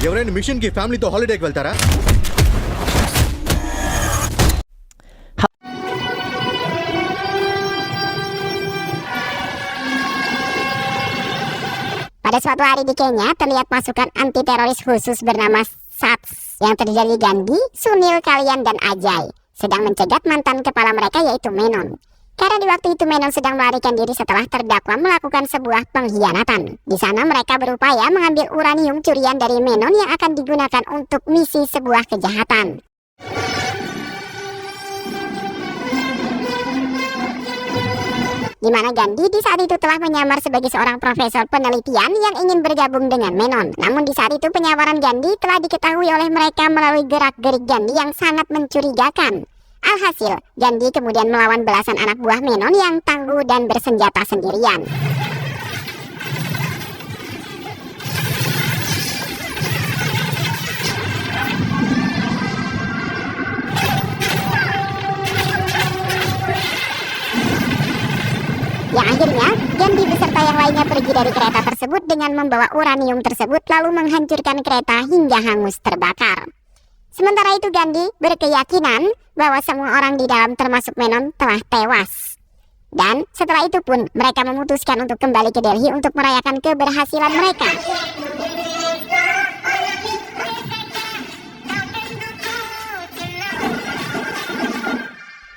ఎవరైనా మిషన్ కి ఫ్యామిలీతో హాలిడేకి వెళ్తారా? Pada suatu hari di Kenya, terlihat pasukan anti-teroris khusus bernama SATS yang terdiri dari Gandhi, Sunil, Kalyan, dan Ajay sedang mencegat mantan kepala mereka yaitu Menon. Karena di waktu itu Menon sedang melarikan diri setelah terdakwa melakukan sebuah pengkhianatan. Di sana mereka berupaya mengambil uranium curian dari Menon yang akan digunakan untuk misi sebuah kejahatan. Di mana Gandhi di saat itu telah menyamar sebagai seorang profesor penelitian yang ingin bergabung dengan Menon. Namun di saat itu penyamaran Gandhi telah diketahui oleh mereka melalui gerak-gerik Gandhi yang sangat mencurigakan. Alhasil, Gandhi kemudian melawan belasan anak buah Menon yang tangguh dan bersenjata sendirian. Yang akhirnya, Gandhi beserta yang lainnya pergi dari kereta tersebut dengan membawa uranium tersebut lalu menghancurkan kereta hingga hangus terbakar. Sementara itu Gandhi berkeyakinan bahwa semua orang di dalam termasuk Menon telah tewas. Dan setelah itu pun mereka memutuskan untuk kembali ke Delhi untuk merayakan keberhasilan mereka.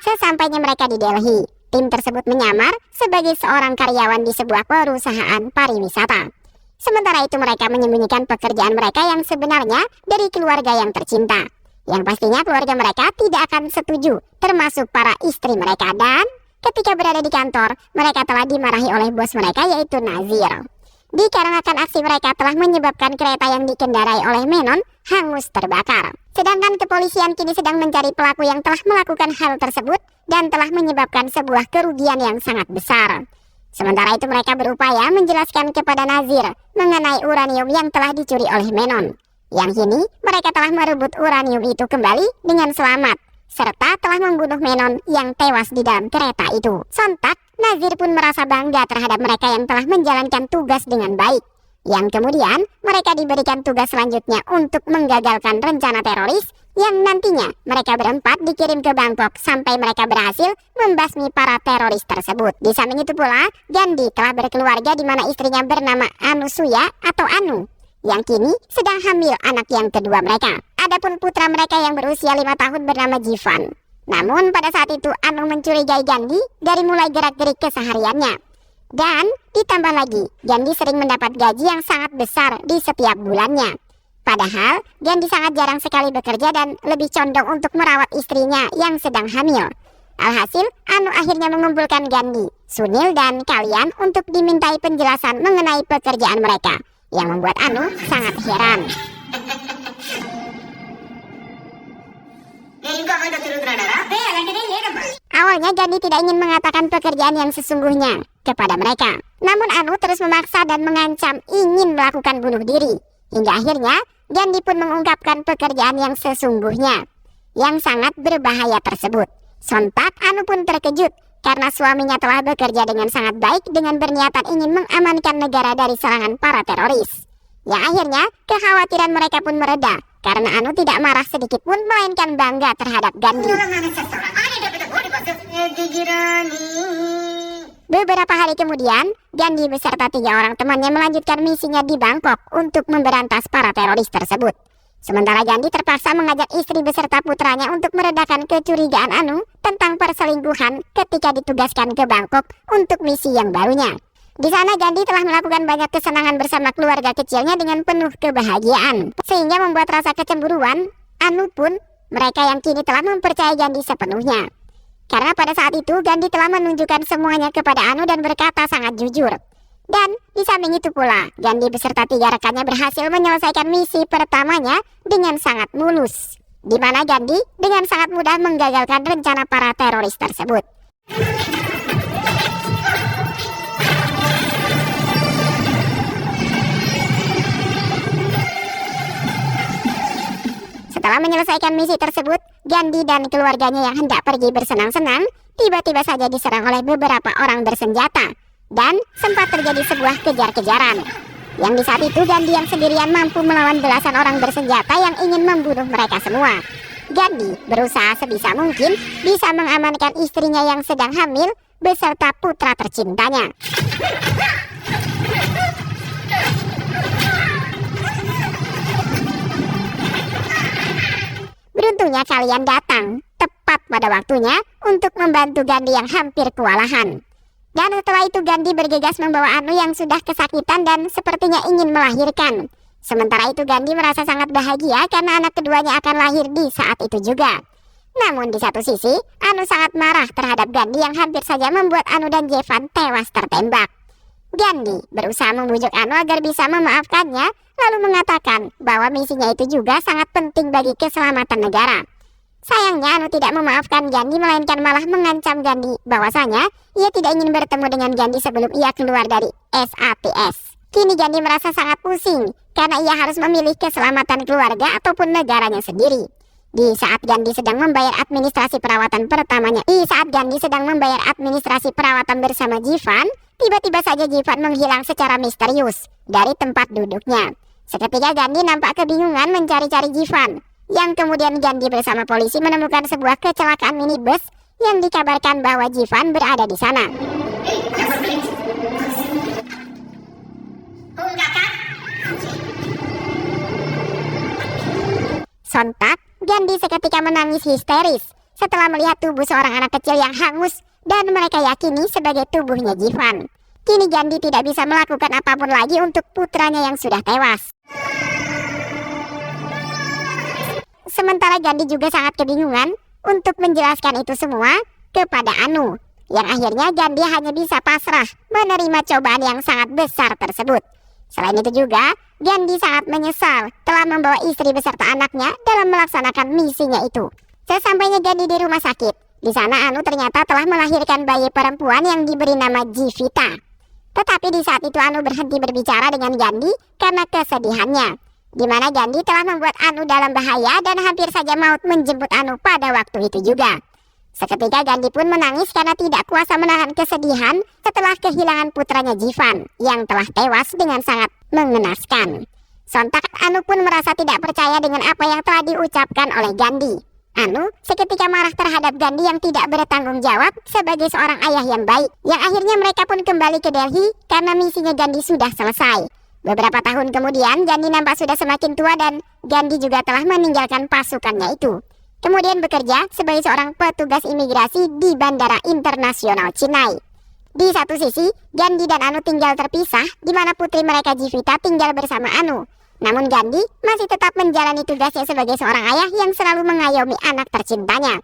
Sesampainya mereka di Delhi, tim tersebut menyamar sebagai seorang karyawan di sebuah perusahaan pariwisata. Sementara itu mereka menyembunyikan pekerjaan mereka yang sebenarnya dari keluarga yang tercinta. Yang pastinya keluarga mereka tidak akan setuju, termasuk para istri mereka. Dan ketika berada di kantor, mereka telah dimarahi oleh bos mereka yaitu Nazir. Dikarenakan aksi mereka telah menyebabkan kereta yang dikendarai oleh Menon hangus terbakar. Sedangkan kepolisian kini sedang mencari pelaku yang telah melakukan hal tersebut dan telah menyebabkan sebuah kerugian yang sangat besar. Sementara itu mereka berupaya menjelaskan kepada Nazir mengenai uranium yang telah dicuri oleh Menon. Yang kini mereka telah merebut uranium itu kembali dengan selamat, serta telah membunuh Menon yang tewas di dalam kereta itu. Sontak, Nazir pun merasa bangga terhadap mereka yang telah menjalankan tugas dengan baik. Yang kemudian mereka diberikan tugas selanjutnya untuk menggagalkan rencana teroris yang nantinya mereka berempat dikirim ke Bangkok sampai mereka berhasil membasmi para teroris tersebut. Di samping itu pula, Gandhi telah berkeluarga di mana istrinya bernama Anusuya atau Anu, yang kini sedang hamil anak yang kedua mereka. Adapun putra mereka yang berusia 5 tahun bernama Jivan. Namun pada saat itu Anu mencurigai Gandhi dari mulai gerak-gerik kesehariannya. Dan ditambah lagi, Gandhi sering mendapat gaji yang sangat besar di setiap bulannya. Padahal Gandhi sangat jarang sekali bekerja dan lebih condong untuk merawat istrinya yang sedang hamil. Alhasil, Anu akhirnya mengumpulkan Gandhi, Sunil, dan Kalyan untuk dimintai penjelasan mengenai pekerjaan mereka, yang membuat Anu sangat heran. Awalnya Gandhi tidak ingin mengatakan pekerjaan yang sesungguhnya kepada mereka. Namun Anu terus memaksa dan mengancam ingin melakukan bunuh diri. Hingga akhirnya Gandhi pun mengungkapkan pekerjaan yang sesungguhnya, yang sangat berbahaya tersebut. Sontak Anu pun terkejut karena suaminya telah bekerja dengan sangat baik dengan berniatan ingin mengamankan negara dari serangan para teroris. Yang akhirnya kekhawatiran mereka pun mereda karena Anu tidak marah sedikit pun melainkan bangga terhadap Gandhi. Beberapa hari kemudian, Gandhi beserta 3 orang temannya melanjutkan misinya di Bangkok untuk memberantas para teroris tersebut. Sementara Gandhi terpaksa mengajak istri beserta putranya untuk meredakan kecurigaan Anu tentang perselingkuhan ketika ditugaskan ke Bangkok untuk misi yang barunya. Di sana Gandhi telah melakukan banyak kesenangan bersama keluarga kecilnya dengan penuh kebahagiaan, sehingga membuat rasa kecemburuan Anu pun mereka yang kini telah mempercayai Gandhi sepenuhnya. Karena pada saat itu Gandhi telah menunjukkan semuanya kepada Anu dan berkata sangat jujur. Dan di samping itu pula, Gandhi beserta 3 rekannya berhasil menyelesaikan misi pertamanya dengan sangat mulus, di mana Gandhi dengan sangat mudah menggagalkan rencana para teroris tersebut. Setelah menyelesaikan misi tersebut, Gandhi dan keluarganya yang hendak pergi bersenang-senang tiba-tiba saja diserang oleh beberapa orang bersenjata dan sempat terjadi sebuah kejar-kejaran. Yang di saat itu Gandhi yang sendirian mampu melawan belasan orang bersenjata yang ingin membunuh mereka semua. Gandhi berusaha sebisa mungkin bisa mengamankan istrinya yang sedang hamil beserta putra tercintanya. Beruntungnya kalian datang tepat pada waktunya untuk membantu Gandhi yang hampir kewalahan. Dan setelah itu Gandhi bergegas membawa Anu yang sudah kesakitan dan sepertinya ingin melahirkan. Sementara itu Gandhi merasa sangat bahagia karena anak keduanya akan lahir di saat itu juga. Namun di satu sisi, Anu sangat marah terhadap Gandhi yang hampir saja membuat Anu dan Jeevan tewas tertembak. Gandhi berusaha membujuk Anu agar bisa memaafkannya, lalu mengatakan bahwa misinya itu juga sangat penting bagi keselamatan negara. Sayangnya Anu tidak memaafkan Gandhi melainkan malah mengancam Gandhi bahwasanya ia tidak ingin bertemu dengan Gandhi sebelum ia keluar dari SATS. Kini Gandhi merasa sangat pusing karena ia harus memilih keselamatan keluarga ataupun negaranya sendiri. Di saat Gandhi sedang membayar administrasi perawatan bersama Jeevan, tiba-tiba saja Jeevan menghilang secara misterius dari tempat duduknya. Seketika Gandhi nampak kebingungan mencari-cari Jeevan, yang kemudian Gandhi bersama polisi menemukan sebuah kecelakaan minibus yang dikabarkan bahwa Jeevan berada di sana. Sontak, Gandhi seketika menangis histeris setelah melihat tubuh seorang anak kecil yang hangus dan mereka yakini sebagai tubuhnya Jeevan. Kini Gandhi tidak bisa melakukan apapun lagi untuk putranya yang sudah tewas. Sementara Gandhi juga sangat kebingungan untuk menjelaskan itu semua kepada Anu, yang akhirnya Gandhi hanya bisa pasrah menerima cobaan yang sangat besar tersebut. Selain itu juga, Gandhi sangat menyesal telah membawa istri beserta anaknya dalam melaksanakan misinya itu. Sesampainya Gandhi di rumah sakit, di sana Anu ternyata telah melahirkan bayi perempuan yang diberi nama Jeevita. Tetapi di saat itu Anu berhenti berbicara dengan Gandhi karena kesedihannya, di mana Gandhi telah membuat Anu dalam bahaya dan hampir saja maut menjemput Anu pada waktu itu juga. Seketika Gandhi pun menangis karena tidak kuasa menahan kesedihan setelah kehilangan putranya Jeevan yang telah tewas dengan sangat mengenaskan. Sontak Anu pun merasa tidak percaya dengan apa yang telah diucapkan oleh Gandhi. Anu seketika marah terhadap Gandhi yang tidak bertanggung jawab sebagai seorang ayah yang baik, yang akhirnya mereka pun kembali ke Delhi karena misinya Gandhi sudah selesai. Beberapa tahun kemudian Gandhi nampak sudah semakin tua dan Gandhi juga telah meninggalkan pasukannya itu. Kemudian bekerja sebagai seorang petugas imigrasi di Bandara Internasional Chennai. Di satu sisi, Gandhi dan Anu tinggal terpisah, di mana putri mereka Jeevita tinggal bersama Anu. Namun Gandhi masih tetap menjalani tugasnya sebagai seorang ayah yang selalu mengayomi anak tercintanya.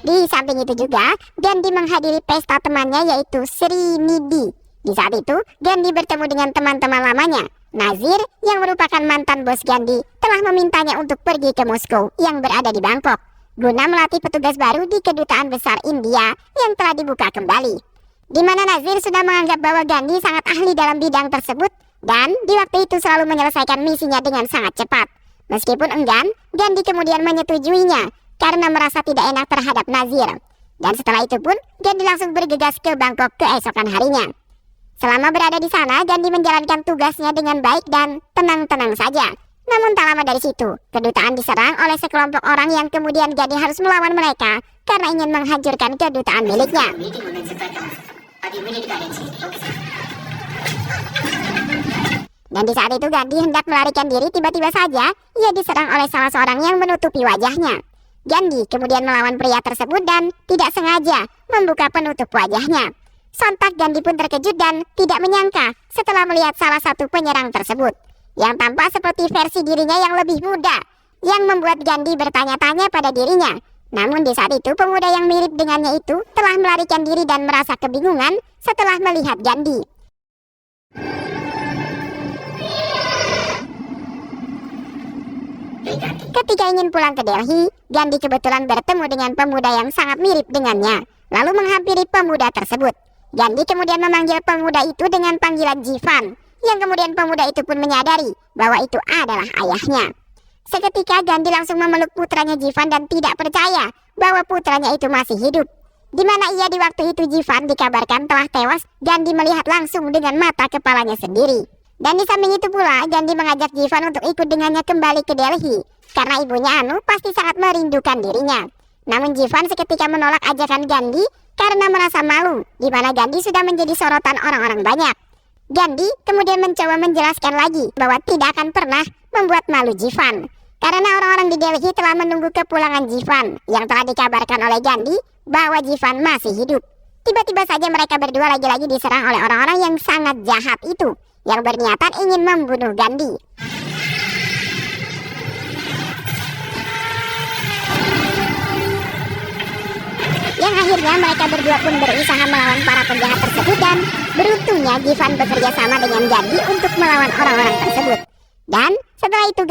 Di samping itu juga, Gandhi menghadiri pesta temannya yaitu Sri Nidhi. Di saat itu, Gandhi bertemu dengan teman-teman lamanya. Nazir, yang merupakan mantan bos Gandhi, telah memintanya untuk pergi ke Moskow yang berada di Bangkok, guna melatih petugas baru di Kedutaan Besar India yang telah dibuka kembali. Di mana Nazir sudah menganggap bahwa Gandhi sangat ahli dalam bidang tersebut, dan di waktu itu selalu menyelesaikan misinya dengan sangat cepat. Meskipun enggan, Gandhi kemudian menyetujuinya, karena merasa tidak enak terhadap Nazir. Dan setelah itu pun, Gandhi langsung bergegas ke Bangkok keesokan harinya. Selama berada di sana, Gandhi menjalankan tugasnya dengan baik dan tenang-tenang saja. Namun tak lama dari situ, kedutaan diserang oleh sekelompok orang yang kemudian Gandhi harus melawan mereka karena ingin menghancurkan kedutaan miliknya. Dan di saat itu Gandhi hendak melarikan diri, tiba-tiba saja ia diserang oleh salah seorang yang menutupi wajahnya. Gandhi kemudian melawan pria tersebut dan tidak sengaja membuka penutup wajahnya. Sontak Gandhi pun terkejut dan tidak menyangka setelah melihat salah satu penyerang tersebut yang tampak seperti versi dirinya yang lebih muda, yang membuat Gandhi bertanya-tanya pada dirinya. Namun di saat itu pemuda yang mirip dengannya itu telah melarikan diri dan merasa kebingungan setelah melihat Gandhi. Ketika ingin pulang ke Delhi, Gandhi kebetulan bertemu dengan pemuda yang sangat mirip dengannya, lalu menghampiri pemuda tersebut. Gandhi kemudian memanggil pemuda itu dengan panggilan Jeevan, yang kemudian pemuda itu pun menyadari bahwa itu adalah ayahnya. Seketika Gandhi langsung memeluk putranya Jivan dan tidak percaya bahwa putranya itu masih hidup. Di mana ia di waktu itu Jivan dikabarkan telah tewas, Gandhi melihat langsung dengan mata kepalanya sendiri. Dan di samping itu pula, Gandhi mengajak Jivan untuk ikut dengannya kembali ke Delhi, karena ibunya Anu pasti sangat merindukan dirinya. Namun Jivan seketika menolak ajakan Gandhi karena merasa malu, di mana Gandhi sudah menjadi sorotan orang-orang banyak. Gandhi kemudian mencoba menjelaskan lagi bahwa tidak akan pernah membuat malu Jivan, karena orang-orang di Delhi telah menunggu kepulangan Jivan yang telah dikabarkan oleh Gandhi bahwa Jivan masih hidup. Tiba-tiba saja mereka berdua lagi-lagi diserang oleh orang-orang yang sangat jahat itu, yang berniatan ingin membunuh Gandhi. Yang akhirnya mereka berdua pun berusaha melawan para penjahat tersebut, dan beruntungnya Jivan bekerja sama dengan Gandhi untuk melawan orang-orang tersebut. Dan setelah itu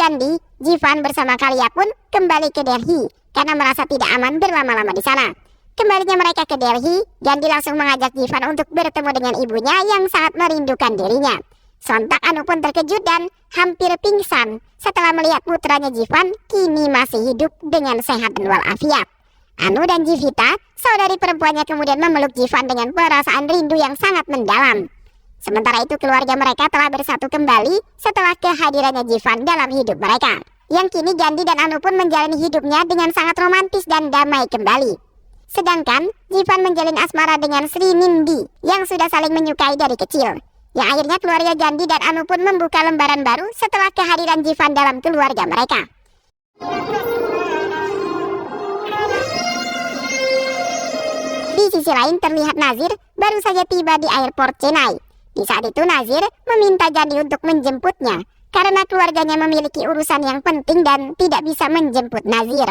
Jivan bersama Kalia pun kembali ke Delhi karena merasa tidak aman berlama-lama di sana. Kembalinya mereka ke Delhi, Gandhi langsung mengajak Jivan untuk bertemu dengan ibunya yang sangat merindukan dirinya. Sontak Anu pun terkejut dan hampir pingsan setelah melihat putranya Jivan kini masih hidup dengan sehat dan walafiat. Anu dan Jivita, saudari perempuannya, kemudian memeluk Jivan dengan perasaan rindu yang sangat mendalam. Sementara itu keluarga mereka telah bersatu kembali setelah kehadirannya Jivan dalam hidup mereka. Yang kini Gandhi dan Anu pun menjalani hidupnya dengan sangat romantis dan damai kembali. Sedangkan Jivan menjalin asmara dengan Sri Nindi yang sudah saling menyukai dari kecil. Yang akhirnya keluarga Gandhi dan Anu pun membuka lembaran baru setelah kehadiran Jivan dalam keluarga mereka. Di sisi lain terlihat Nazir baru saja tiba di airport Chennai. Di saat itu Nazir meminta Gandhi untuk menjemputnya karena keluarganya memiliki urusan yang penting dan tidak bisa menjemput Nazir.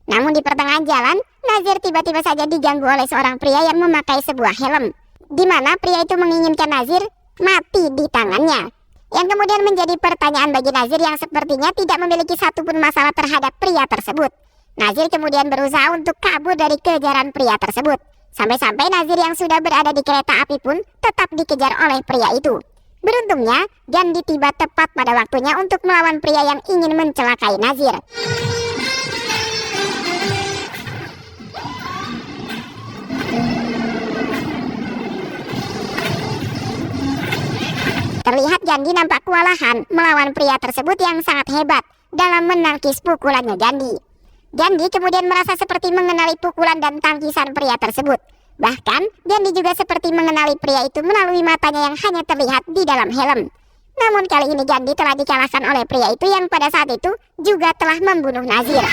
Namun di pertengahan jalan, Nazir tiba-tiba saja diganggu oleh seorang pria yang memakai sebuah helm, di mana pria itu menginginkan Nazir mati di tangannya. Yang kemudian menjadi pertanyaan bagi Nazir yang sepertinya tidak memiliki satupun masalah terhadap pria tersebut. Nazir kemudian berusaha untuk kabur dari kejaran pria tersebut. Sampai-sampai Nazir yang sudah berada di kereta api pun tetap dikejar oleh pria itu. Beruntungnya, Gandhi tiba tepat pada waktunya untuk melawan pria yang ingin mencelakai Nazir. Terlihat Gandhi nampak kewalahan melawan pria tersebut yang sangat hebat dalam menangkis pukulannya Gandhi. Gandhi kemudian merasa seperti mengenali pukulan dan tangkisan pria tersebut. Bahkan Gandhi juga seperti mengenali pria itu melalui matanya yang hanya terlihat di dalam helm. Namun kali ini Gandhi telah dikalahkan oleh pria itu yang pada saat itu juga telah membunuh Nazir.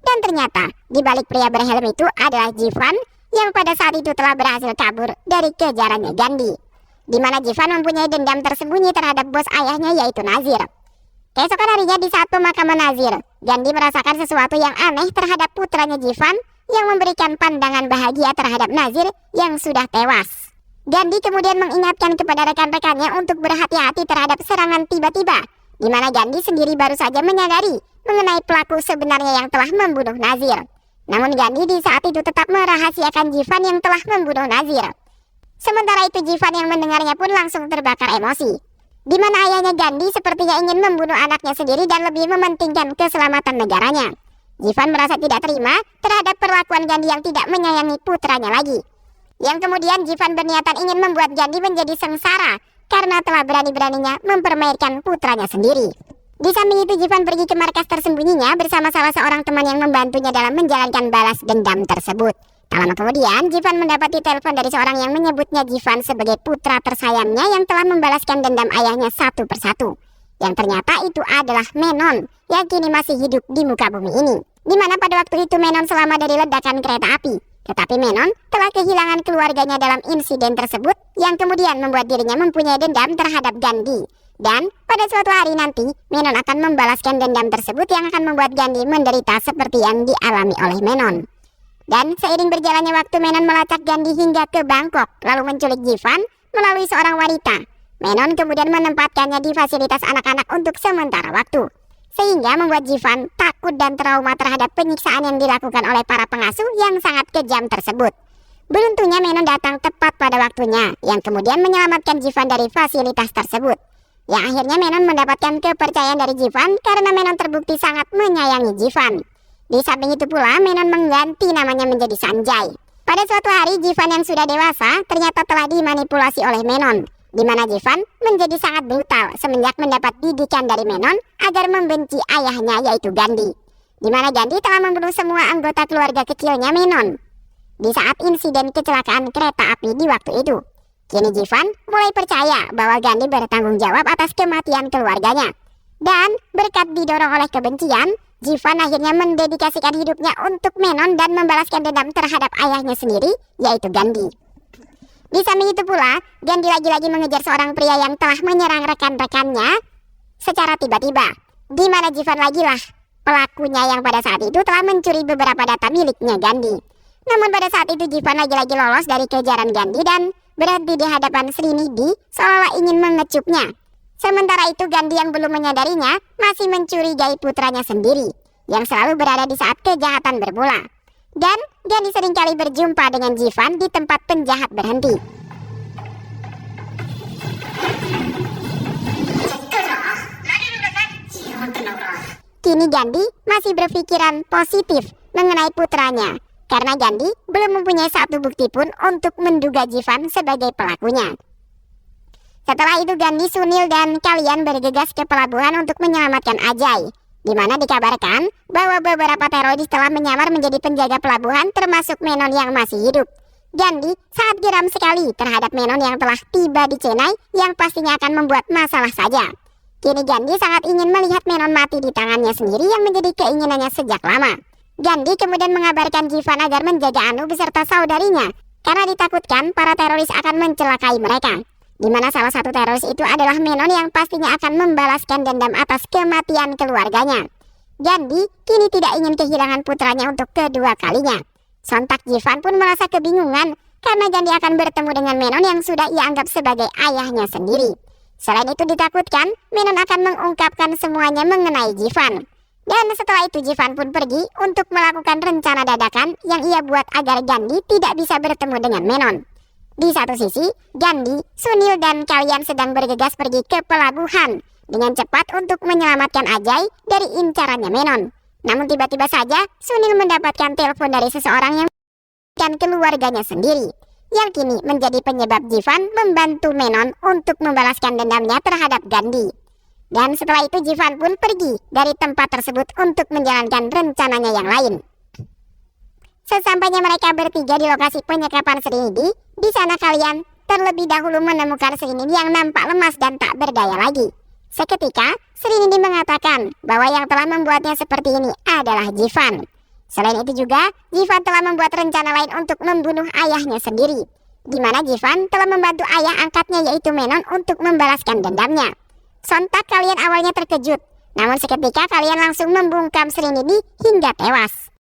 Dan ternyata di balik pria berhelm itu adalah Jivan yang pada saat itu telah berhasil kabur dari kejarannya Gandhi, di mana Jivan mempunyai dendam tersembunyi terhadap bos ayahnya yaitu Nazir. Keesokan harinya di saat pemakaman Nazir, Gandhi merasakan sesuatu yang aneh terhadap putranya Jivan yang memberikan pandangan bahagia terhadap Nazir yang sudah tewas. Gandhi kemudian mengingatkan kepada rekan-rekannya untuk berhati-hati terhadap serangan tiba-tiba, di mana Gandhi sendiri baru saja menyadari mengenai pelaku sebenarnya yang telah membunuh Nazir. Namun Gandhi di saat itu tetap merahasiakan Jivan yang telah membunuh Nazir. Sementara itu Jivan yang mendengarnya pun langsung terbakar emosi, di mana ayahnya Gandhi sepertinya ingin membunuh anaknya sendiri dan lebih mementingkan keselamatan negaranya. Jivan merasa tidak terima terhadap perlakuan Gandhi yang tidak menyayangi putranya lagi. Yang kemudian Jivan berniatan ingin membuat Gandhi menjadi sengsara karena telah berani-beraninya mempermainkan putranya sendiri. Di samping itu Jivan pergi ke markas tersembunyinya bersama salah seorang teman yang membantunya dalam menjalankan balas dendam tersebut. Tak lama kemudian Jivan mendapati telepon dari seorang yang menyebutnya Jivan sebagai putra tersayangnya yang telah membalaskan dendam ayahnya satu persatu. Yang ternyata itu adalah Menon yang kini masih hidup di muka bumi ini. Di mana pada waktu itu Menon selamat dari ledakan kereta api. Tetapi Menon telah kehilangan keluarganya dalam insiden tersebut yang kemudian membuat dirinya mempunyai dendam terhadap Gandhi. Dan pada suatu hari nanti, Menon akan membalaskan dendam tersebut yang akan membuat Gandhi menderita seperti yang dialami oleh Menon. Dan seiring berjalannya waktu, Menon melacak Gandhi hingga ke Bangkok, lalu menculik Jivan melalui seorang wanita. Menon kemudian menempatkannya di fasilitas anak-anak untuk sementara waktu, sehingga membuat Jivan takut dan trauma terhadap penyiksaan yang dilakukan oleh para pengasuh yang sangat kejam tersebut. Beruntungnya Menon datang tepat pada waktunya, yang kemudian menyelamatkan Jivan dari fasilitas tersebut. Yang akhirnya Menon mendapatkan kepercayaan dari Jivan karena Menon terbukti sangat menyayangi Jivan. Di samping itu pula, Menon mengganti namanya menjadi Sanjay. Pada suatu hari, Jivan yang sudah dewasa ternyata telah dimanipulasi oleh Menon, di mana Jivan menjadi sangat brutal semenjak mendapat didikan dari Menon agar membenci ayahnya yaitu Gandhi, di mana Gandhi telah membunuh semua anggota keluarga kecilnya Menon di saat insiden kecelakaan kereta api di waktu itu. Kini Jivan mulai percaya bahwa Gandhi bertanggung jawab atas kematian keluarganya. Dan berkat didorong oleh kebencian, Jivan akhirnya mendedikasikan hidupnya untuk Menon dan membalaskan dendam terhadap ayahnya sendiri, yaitu Gandhi. Di samping itu pula, Gandhi lagi-lagi mengejar seorang pria yang telah menyerang rekan-rekannya secara tiba-tiba, di mana Jivan lagilah pelakunya yang pada saat itu telah mencuri beberapa data miliknya Gandhi. Namun pada saat itu Jivan lagi-lagi lolos dari kejaran Gandhi dan berhenti di hadapan Srinidhi seolah ingin mengecupnya. Sementara itu Gandhi yang belum menyadarinya masih mencurigai putranya sendiri yang selalu berada di saat kejahatan bermula. Dan Gandhi seringkali berjumpa dengan Jivan di tempat penjahat berhenti. Kini Gandhi masih berpikiran positif mengenai putranya, karena Gandhi belum mempunyai satu bukti pun untuk menduga Jivan sebagai pelakunya. Setelah itu Gandhi, Sunil, dan kalian bergegas ke pelabuhan untuk menyelamatkan Ajay, di mana dikabarkan bahwa beberapa teroris telah menyamar menjadi penjaga pelabuhan termasuk Menon yang masih hidup. Gandhi sangat geram sekali terhadap Menon yang telah tiba di Chennai yang pastinya akan membuat masalah saja. Kini Gandhi sangat ingin melihat Menon mati di tangannya sendiri yang menjadi keinginannya sejak lama. Gandhi kemudian mengabarkan Jivan agar menjaga Anu beserta saudarinya karena ditakutkan para teroris akan mencelakai mereka, di mana salah satu teroris itu adalah Menon yang pastinya akan membalaskan dendam atas kematian keluarganya. Gandhi kini tidak ingin kehilangan putranya untuk kedua kalinya. Sontak Jivan pun merasa kebingungan karena Gandhi akan bertemu dengan Menon yang sudah ia anggap sebagai ayahnya sendiri. Selain itu ditakutkan Menon akan mengungkapkan semuanya mengenai Jivan. Dan setelah itu Jivan pun pergi untuk melakukan rencana dadakan yang ia buat agar Gandhi tidak bisa bertemu dengan Menon. Di satu sisi, Gandhi, Sunil, dan kalian sedang bergegas pergi ke pelabuhan dengan cepat untuk menyelamatkan Ajay dari incarannya Menon. Namun tiba-tiba saja Sunil mendapatkan telepon dari seseorang yang keluarganya sendiri, yang kini menjadi penyebab Jivan membantu Menon untuk membalaskan dendamnya terhadap Gandhi. Dan setelah itu Jivan pun pergi dari tempat tersebut untuk menjalankan rencananya yang lain. Sesampainya mereka bertiga di lokasi penyekapan Srinidhi, di sana kalian terlebih dahulu menemukan Srinidhi yang nampak lemas dan tak berdaya lagi. Seketika, Srinidhi mengatakan bahwa yang telah membuatnya seperti ini adalah Jivan. Selain itu juga, Jivan telah membuat rencana lain untuk membunuh ayahnya sendiri, di mana Jivan telah membantu ayah angkatnya yaitu Menon untuk membalaskan dendamnya. Sontak kalian awalnya terkejut, namun seketika kalian langsung membungkam Srinidhi hingga tewas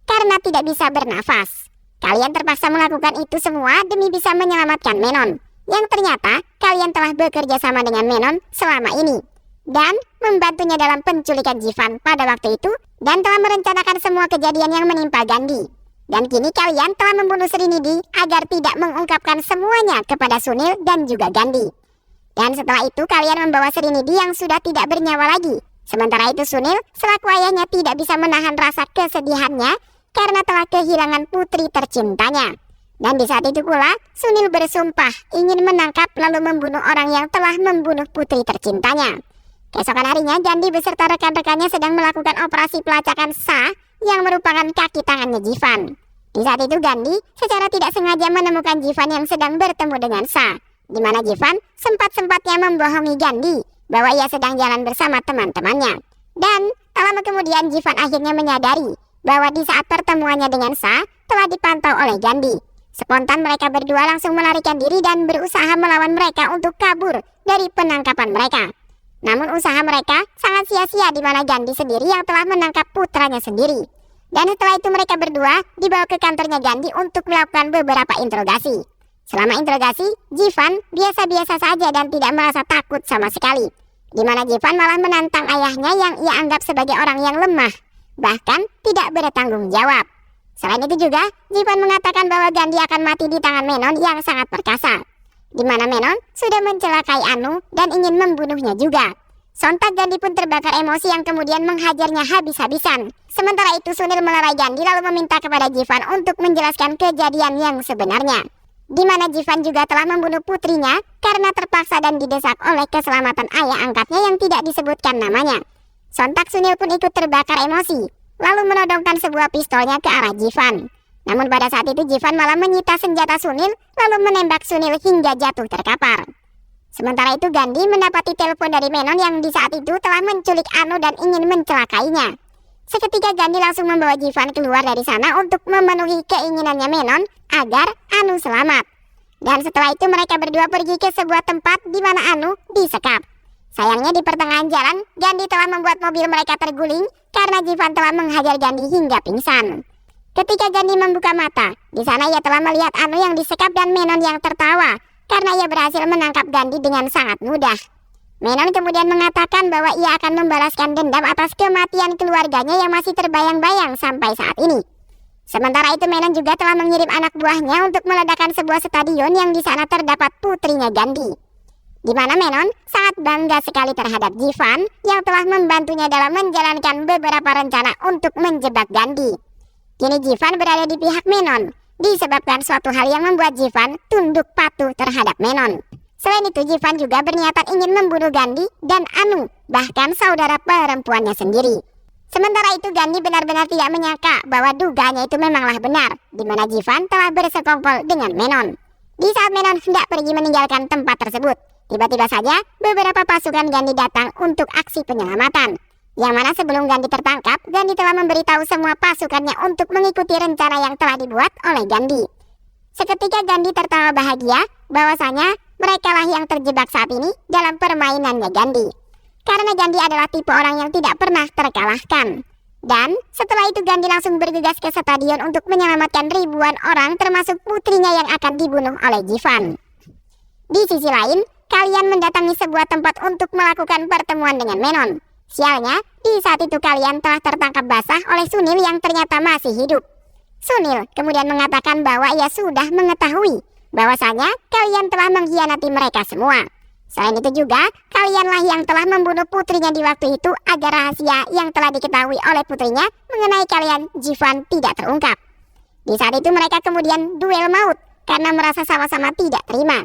karena tidak bisa bernafas. Kalian terpaksa melakukan itu semua demi bisa menyelamatkan Menon, yang ternyata kalian telah bekerja sama dengan Menon selama ini dan membantunya dalam penculikan Jivan pada waktu itu dan telah merencanakan semua kejadian yang menimpa Gandhi. Dan kini kalian telah membunuh Srinidhi agar tidak mengungkapkan semuanya kepada Sunil dan juga Gandhi. Dan setelah itu kalian membawa Srinidhi yang sudah tidak bernyawa lagi. Sementara itu Sunil selaku ayahnya tidak bisa menahan rasa kesedihannya karena telah kehilangan putri tercintanya. Dan di saat itu pula Sunil bersumpah ingin menangkap lalu membunuh orang yang telah membunuh putri tercintanya. Keesokan harinya Gandhi beserta rekan-rekannya sedang melakukan operasi pelacakan Sa yang merupakan kaki tangannya Jivan. Di saat itu Gandhi secara tidak sengaja menemukan Jivan yang sedang bertemu dengan Sa, di mana Jivan sempat-sempatnya membohongi Gandhi bahwa ia sedang jalan bersama teman-temannya. Dan tak lama kemudian Jivan akhirnya menyadari bahwa di saat pertemuannya dengan Sa telah dipantau oleh Gandhi. Spontan mereka berdua langsung melarikan diri dan berusaha melawan mereka untuk kabur dari penangkapan mereka. Namun usaha mereka sangat sia-sia di mana Gandhi sendiri yang telah menangkap putranya sendiri. Dan setelah itu mereka berdua dibawa ke kantornya Gandhi untuk melakukan beberapa interogasi. Selama interogasi, Jivan biasa-biasa saja dan tidak merasa takut sama sekali, di mana Jivan malah menantang ayahnya yang ia anggap sebagai orang yang lemah, bahkan tidak bertanggung jawab. Selain itu juga, Jivan mengatakan bahwa Gandhi akan mati di tangan Menon yang sangat perkasa, di mana Menon sudah mencelakai Anu dan ingin membunuhnya juga. Sontak Gandhi pun terbakar emosi yang kemudian menghajarnya habis-habisan. Sementara itu Sunil melerai Gandhi lalu meminta kepada Jivan untuk menjelaskan kejadian yang sebenarnya, di mana Jivan juga telah membunuh putrinya karena terpaksa dan didesak oleh keselamatan ayah angkatnya yang tidak disebutkan namanya. Sontak Sunil pun ikut terbakar emosi, lalu menodongkan sebuah pistolnya ke arah Jivan. Namun pada saat itu Jivan malah menyita senjata Sunil lalu menembak Sunil hingga jatuh terkapar. Sementara itu Gandhi mendapati telepon dari Menon yang di saat itu telah menculik Anu dan ingin mencelakainya. Seketika Gandhi langsung membawa Jivan keluar dari sana untuk memenuhi keinginannya Menon agar Anu selamat. Dan setelah itu mereka berdua pergi ke sebuah tempat di mana Anu disekap. Sayangnya di pertengahan jalan, Gandhi telah membuat mobil mereka terguling karena Jivan telah menghajar Gandhi hingga pingsan. Ketika Gandhi membuka mata, di sana ia telah melihat Anu yang disekap dan Menon yang tertawa karena ia berhasil menangkap Gandhi dengan sangat mudah. Menon kemudian mengatakan bahwa ia akan membalaskan dendam atas kematian keluarganya yang masih terbayang-bayang sampai saat ini. Sementara itu Menon juga telah mengirim anak buahnya untuk meledakkan sebuah stadion yang di sana terdapat putrinya Gandhi, di mana Menon sangat bangga sekali terhadap Jivan yang telah membantunya dalam menjalankan beberapa rencana untuk menjebak Gandhi. Kini Jivan berada di pihak Menon, disebabkan suatu hal yang membuat Jivan tunduk patuh terhadap Menon. Selain itu Jivan juga berniatan ingin membunuh Gandhi dan Anu, bahkan saudara perempuannya sendiri. Sementara itu Gandhi benar-benar tidak menyangka bahwa dugaannya itu memanglah benar, di mana Jivan telah bersekongkol dengan Menon. Di saat Menon hendak pergi meninggalkan tempat tersebut, tiba-tiba saja beberapa pasukan Gandhi datang untuk aksi penyelamatan. Yang mana sebelum Gandhi tertangkap, Gandhi telah memberitahu semua pasukannya untuk mengikuti rencana yang telah dibuat oleh Gandhi. Seketika Gandhi tertawa bahagia bahwasanya merekalah yang terjebak saat ini dalam permainannya Gandhi. Karena Gandhi adalah tipe orang yang tidak pernah terkalahkan. Dan setelah itu Gandhi langsung bergegas ke stadion untuk menyelamatkan ribuan orang termasuk putrinya yang akan dibunuh oleh Jivan. Di sisi lain, kalian mendatangi sebuah tempat untuk melakukan pertemuan dengan Menon. Sialnya, di saat itu kalian telah tertangkap basah oleh Sunil yang ternyata masih hidup. Sunil kemudian mengatakan bahwa ia sudah mengetahui bahwasanya kalian telah mengkhianati mereka semua. Selain itu juga, kalianlah yang telah membunuh putrinya di waktu itu agar rahasia yang telah diketahui oleh putrinya mengenai kalian Jivan tidak terungkap. Di saat itu mereka kemudian duel maut karena merasa sama-sama tidak terima,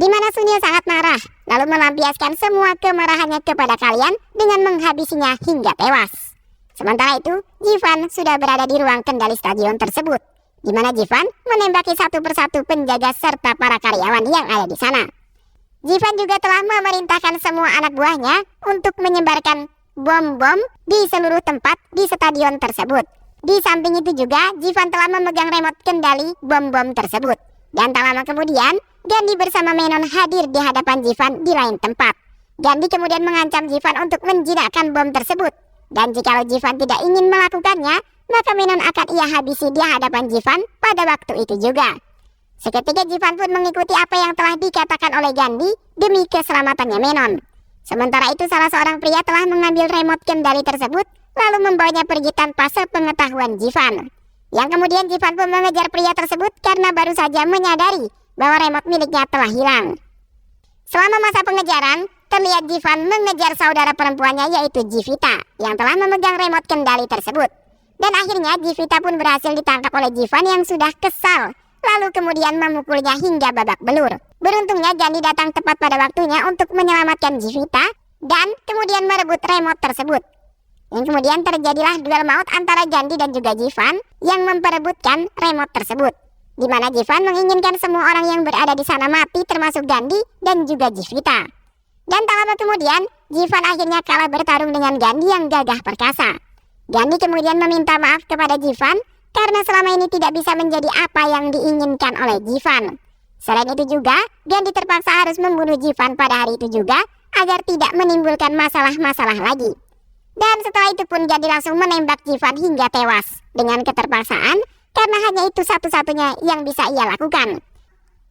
di mana Sunil sangat marah, lalu melampiaskan semua kemarahannya kepada kalian dengan menghabisinya hingga tewas. Sementara itu, Jivan sudah berada di ruang kendali stadion tersebut, di mana Jivan menembaki satu persatu penjaga serta para karyawan yang ada di sana. Jivan juga telah memerintahkan semua anak buahnya untuk menyebarkan bom-bom di seluruh tempat di stadion tersebut. Di samping itu juga, Jivan telah memegang remote kendali bom-bom tersebut. Dan tak lama kemudian, Gandhi bersama Menon hadir di hadapan Jivan di lain tempat. Gandhi kemudian mengancam Jivan untuk menjinakkan bom tersebut. Dan jikalau Jivan tidak ingin melakukannya, maka Menon akan ia habisi di hadapan Jivan pada waktu itu juga. Seketika Jivan pun mengikuti apa yang telah dikatakan oleh Gandhi demi keselamatannya Menon. Sementara itu salah seorang pria telah mengambil remote kendali tersebut lalu membawanya pergi tanpa sepengetahuan Jivan. Yang kemudian Jivan pun mengejar pria tersebut karena baru saja menyadari bahwa remote miliknya telah hilang. Selama masa pengejaran, terlihat Jivan mengejar saudara perempuannya yaitu Jivita yang telah memegang remote kendali tersebut. Dan akhirnya Jivita pun berhasil ditangkap oleh Jivan yang sudah kesal, lalu kemudian memukulnya hingga babak belur. Beruntungnya Gandhi datang tepat pada waktunya untuk menyelamatkan Jivita dan kemudian merebut remote tersebut. Yang kemudian terjadilah duel maut antara Gandhi dan juga Jivan yang memperebutkan remote tersebut, di mana Jivan menginginkan semua orang yang berada di sana mati termasuk Gandhi dan juga Jivita. Dan tak lama kemudian Jivan akhirnya kalah bertarung dengan Gandhi yang gagah perkasa. Gandhi kemudian meminta maaf kepada Jivan karena selama ini tidak bisa menjadi apa yang diinginkan oleh Jivan. Selain itu juga, Gandhi terpaksa harus membunuh Jivan pada hari itu juga agar tidak menimbulkan masalah-masalah lagi. Dan setelah itu pun Gandhi langsung menembak Jivan hingga tewas dengan keterpaksaan karena hanya itu satu-satunya yang bisa ia lakukan.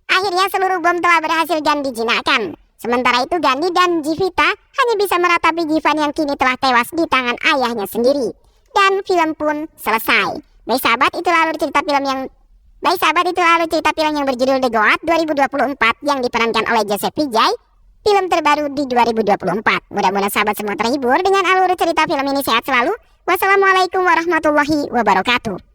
Akhirnya seluruh bom telah berhasil Gandhi jinakkan. Sementara itu Gandhi dan Jivita hanya bisa meratapi Jivan yang kini telah tewas di tangan ayahnya sendiri. dan film pun selesai. Baik sahabat, itu lalu cerita film yang berjudul The Goat 2024 yang diperankan oleh Joseph Vijay, film terbaru di 2024. Mudah-mudahan sahabat semua terhibur dengan alur cerita film ini. Sehat selalu. Wassalamualaikum warahmatullahi wabarakatuh.